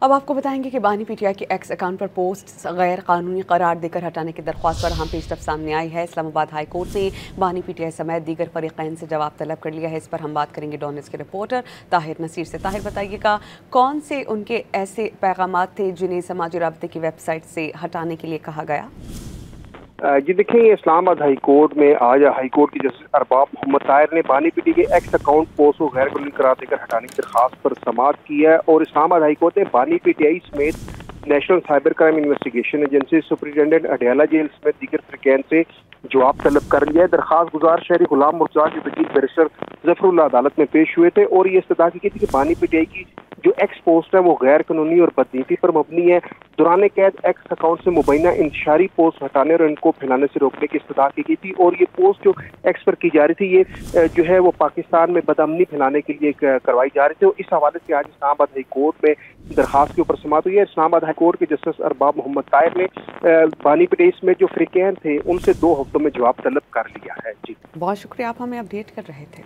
अब आपको बताएंगे कि बानी पीटीआई के एक्स अकाउंट पर पोस्ट गैर कानूनी करार देकर हटाने की दरख्वास्त पर अहम पेशरफ सामने आई है। इस्लामाबाद हाई कोर्ट ने बानी पीटीआई समेत दीगर फरीकैन से जवाब तलब कर लिया है। इस पर हम बात करेंगे डॉन न्यूज़ के रिपोर्टर ताहिर नसीर से। ताहिर, बताइएगा कौन से उनके ऐसे पैगामात थे जिन्हें समाजी राब्ते की वेबसाइट से हटाने के लिए कहा गया? जी देखिए, इस्लामाबाद हाई कोर्ट में आज हाई कोर्ट की जस्टिस अरबाब मोहम्मद ताहिर ने बानी पीटीआई के एक्स अकाउंट पोस्ट को गैर कानूनी करार देकर हटाने की दरखास्त पर समाअत की है। और इस्लामाबाद हाई कोर्ट ने बानी पीटीआई समेत national cyber crime investigation agency, superintendent Adiala jail समेत दीगर फरीकैन से जवाब तलब कर लिया है। दरखास्त गुजार शहरी गुलाम मुर्तजा के वकील बैरिस्टर जफरुल्लाह अदालत में पेश हुए थे और ये इस्तदा की थी कि बानी पीटीआई की जो एक्स पोस्ट है वो गैर कानूनी और बदनीति पर मबनी है। दौरान कैद एक्स अकाउंट से मुबैना इंतशारी पोस्ट हटाने और इनको फैलाने से रोकने की इस्तदा की गई थी। और ये पोस्ट जो एक्स पर की जा रही थी, ये जो है वो पाकिस्तान में बदअमनी फैलाने के लिए करवाई जा रही थी। और इस हवाले से आज इस्लामाबाद हाई कोर्ट में दरखास्त के ऊपर समाअत हुई है। इस्लामाबाद हाई कोर्ट के जस्टिस अरबाब मोहम्मद ताहिर ने बानी पीटीआई में जो फरीकैन थे उनसे 2 हफ्तों में जवाब तलब कर लिया है। जी बहुत शुक्रिया, आप हमें अपडेट कर रहे थे।